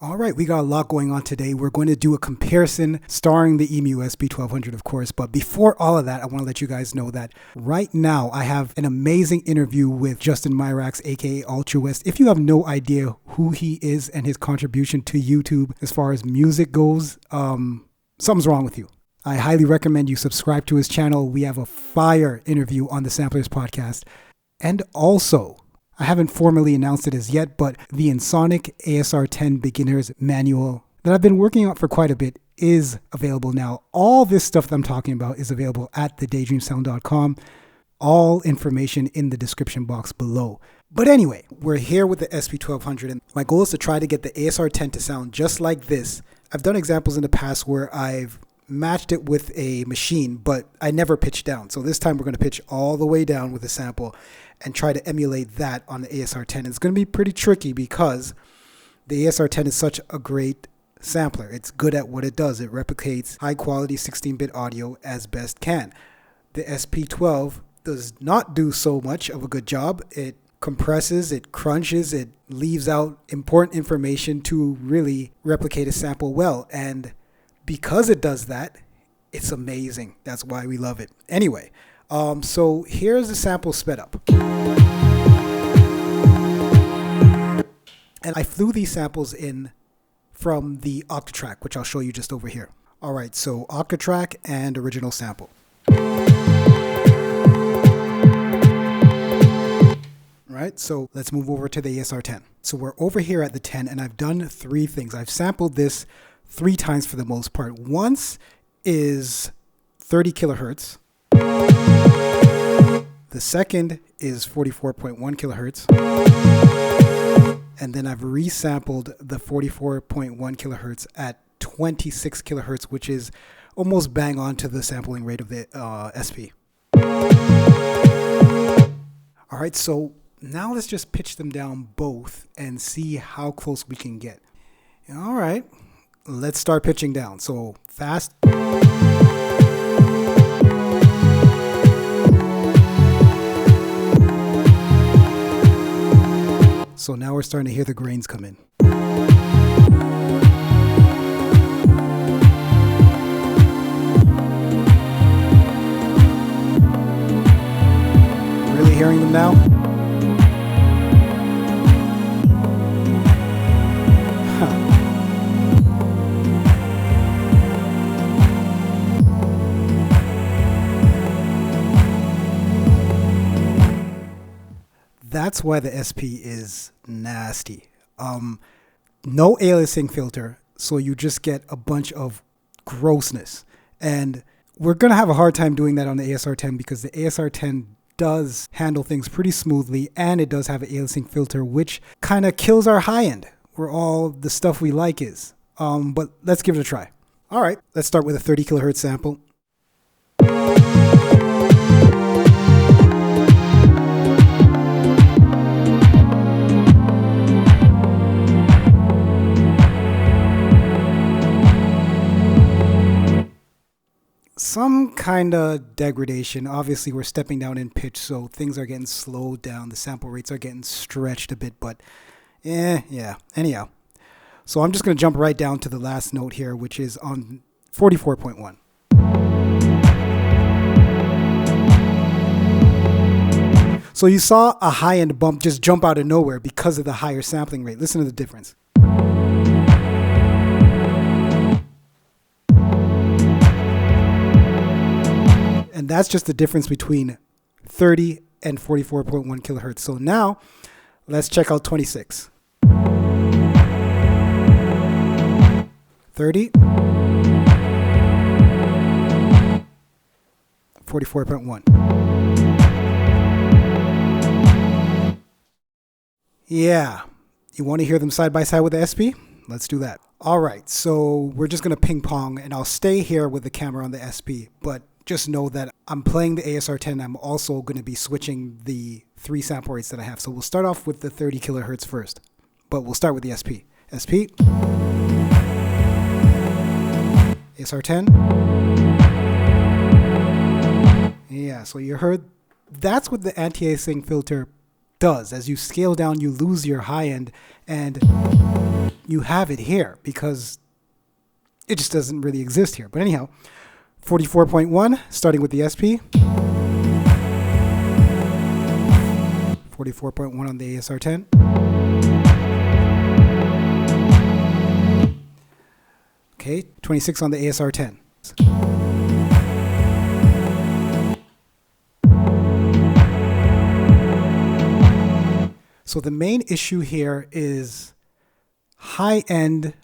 All right, we got a lot going on today. We're going to do a comparison starring the EMU SP1200, of course. But before all of that, I want to let you guys know that right now I have an amazing interview with Justin Myrax, aka Altruist. If you have no idea who he is and his contribution to YouTube as far as music goes, something's wrong with you. I highly recommend you subscribe to his channel. We have a fire interview on the Samplers podcast. And also, I haven't formally announced it as yet, but the Ensoniq ASR10 Beginner's Manual that I've been working on for quite a bit is available now. All this stuff that I'm talking about is available at thedaydreamsound.com. All information in the description box below. But anyway, we're here with the SP1200, and my goal is to try to get the ASR10 to sound just like this. I've done examples in the past where I've matched it with a machine, but I never pitched down. So this time we're going to pitch all the way down with a sample and try to emulate that on the ASR10. It's going to be pretty tricky because the ASR10 is such a great sampler. It's good at what it does. It replicates high quality 16-bit audio as best can. The SP12 does not do so much of a good job. It compresses, it crunches, it leaves out important information to really replicate a sample well. And because it does that, it's amazing. That's why we love it. Anyway, so here's the sample sped up. And I flew these samples in from the Octatrack, which I'll show you just over here. All right, so Octatrack and original sample. All right, so let's move over to the ASR10. So we're over here at the 10, and I've done three things. I've sampled this 3 times for the most part. Once is 30 kilohertz. The second is 44.1 kilohertz. And then I've resampled the 44.1 kilohertz at 26 kilohertz, which is almost bang on to the sampling rate of the SP. All right, so now let's just pitch them down both and see how close we can get. All right, let's start pitching down. So fast. So now we're starting to hear the grains come in. Really hearing them now? That's why the SP is nasty. No aliasing filter, so you just get a bunch of grossness. And we're going to have a hard time doing that on the ASR10 because the ASR10 does handle things pretty smoothly, and it does have an aliasing filter, which kind of kills our high end, where all the stuff we like is. But let's give it a try. All right, let's start with a 30 kilohertz sample. Some kind of degradation. Obviously, we're stepping down in pitch, so things are getting slowed down. The sample rates are getting stretched a bit, but yeah. Anyhow, so I'm just going to jump right down to the last note here, which is on 44.1. So you saw a high-end bump just jump out of nowhere because of the higher sampling rate. Listen to the difference. And that's just the difference between 30 and 44.1 kilohertz. So now let's check out 26. 30. 44.1. Yeah. You want to hear them side by side with the SP? Let's do that. All right. So we're just going to ping pong, and I'll stay here with the camera on the SP, but just know that I'm playing the ASR10. I'm also going to be switching the 3 sample rates that I have. So we'll start off with the 30 kilohertz first, but we'll start with the SP. SP. ASR10. Yeah, so you heard that's what the anti-aliasing filter does. As you scale down, you lose your high end, and you have it here because it just doesn't really exist here. But anyhow, 44.1, starting with the SP. 44.1 on the ASR10. Okay, 26 on the ASR10. So the main issue here is high end.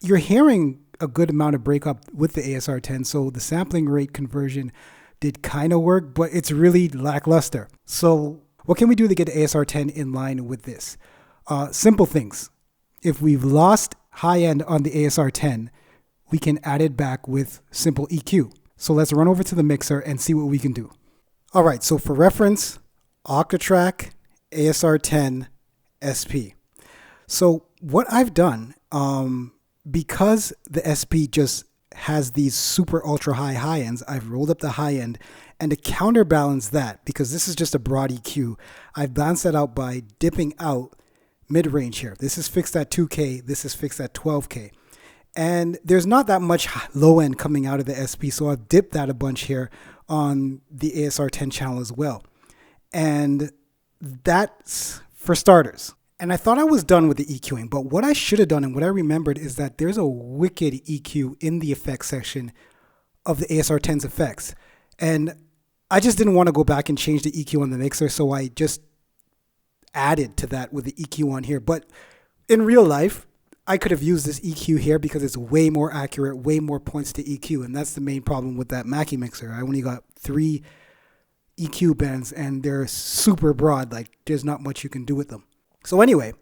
You're hearing a good amount of breakup with the ASR10, so the sampling rate conversion did kind of work, but it's really lackluster. So what can we do to get the ASR10 in line with this? Simple things. If we've lost high end on the ASR10, we can add it back with simple EQ. So let's run over to the mixer and see what we can do. All right, so for reference, Octatrack ASR10 SP. So what I've done, because the SP just has these super ultra high ends, I've rolled up the high end, and to counterbalance that, because this is just a broad EQ, I've balanced that out by dipping out mid-range here. This is fixed at 2K, this is fixed at 12K. And there's not that much low end coming out of the SP, so I've dipped that a bunch here on the ASR10 channel as well. And that's for starters. And I thought I was done with the EQing, but what I should have done and what I remembered is that there's a wicked EQ in the effects section of the ASR10's effects. And I just didn't want to go back and change the EQ on the mixer, so I just added to that with the EQ on here. But in real life, I could have used this EQ here because it's way more accurate, way more points to EQ. And that's the main problem with that Mackie mixer. I only got 3 EQ bands and they're super broad. Like there's not much you can do with them. So anyway,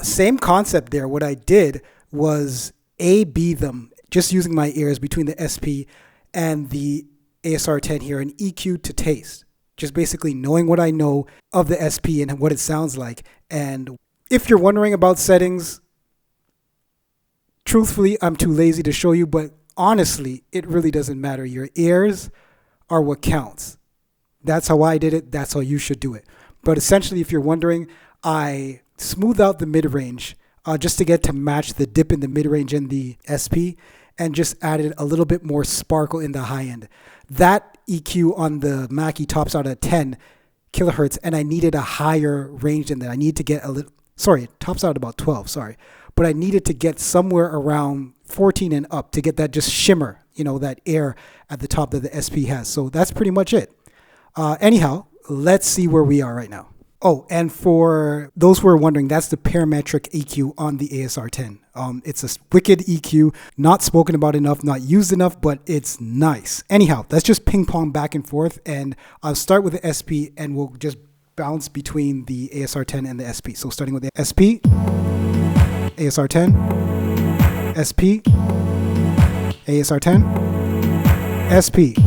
same concept there. What I did was A/B them just using my ears between the SP and the ASR10 here and EQ to taste. Just basically knowing what I know of the SP and what it sounds like. And if you're wondering about settings, truthfully, I'm too lazy to show you, but honestly, it really doesn't matter. Your ears are what counts. That's how I did it. That's how you should do it. But essentially, if you're wondering, I smooth out the mid-range just to get to match the dip in the mid-range and the SP and just added a little bit more sparkle in the high end. That EQ on the Mackie tops out at 10 kilohertz and I needed a higher range than that. I need to get a little, sorry, it tops out about 12, sorry. But I needed to get somewhere around 14 and up to get that just shimmer, you know, that air at the top that the SP has. So that's pretty much it. Anyhow, let's see where we are right now. Oh, and for those who are wondering, that's the parametric EQ on the ASR10. It's a wicked EQ, not spoken about enough, not used enough, but it's nice. Anyhow, let's just ping pong back and forth, and I'll start with the SP, and we'll just bounce between the ASR10 and the SP. So starting with the SP, ASR10, SP, ASR10, SP.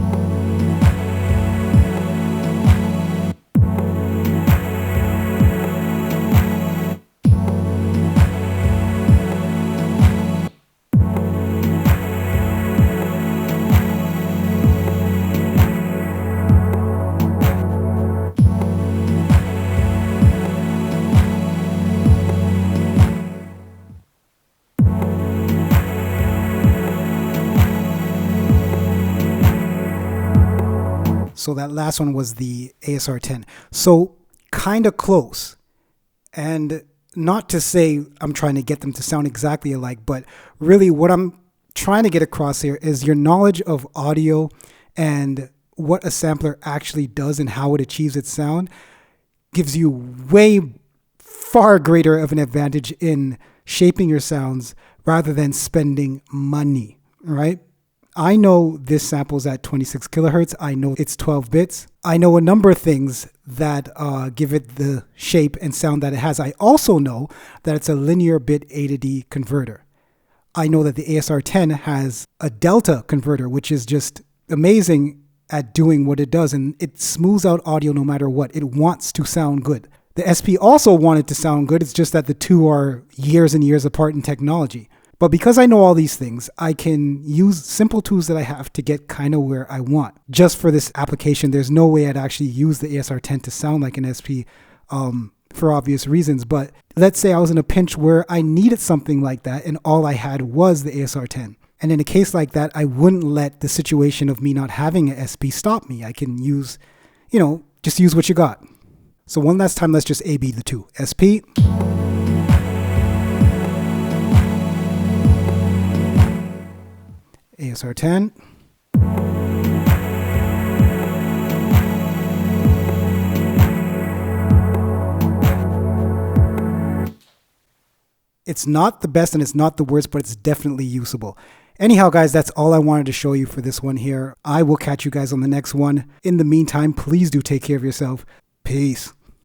So that last one was the ASR10. So kind of close. And not to say I'm trying to get them to sound exactly alike, but really what I'm trying to get across here is your knowledge of audio and what a sampler actually does and how it achieves its sound gives you way far greater of an advantage in shaping your sounds rather than spending money, right? I know this sample's at 26 kilohertz. I know it's 12 bits. I know a number of things that give it the shape and sound that it has. I also know that it's a linear bit A to D converter. I know that the ASR10 has a delta converter, which is just amazing at doing what it does. And it smooths out audio no matter what. It wants to sound good. The SP also wanted to sound good. It's just that the two are years and years apart in technology. But because I know all these things, I can use simple tools that I have to get kind of where I want. Just for this application, there's no way I'd actually use the ASR10 to sound like an SP for obvious reasons. But let's say I was in a pinch where I needed something like that and all I had was the ASR 10. And in a case like that, I wouldn't let the situation of me not having an SP stop me. I can use, just use what you got. So one last time, let's just A-B the two. SP. ASR 10. It's not the best and it's not the worst, but it's definitely usable. Anyhow, guys, that's all I wanted to show you for this one here. I will catch you guys on the next one. In the meantime, please do take care of yourself. Peace.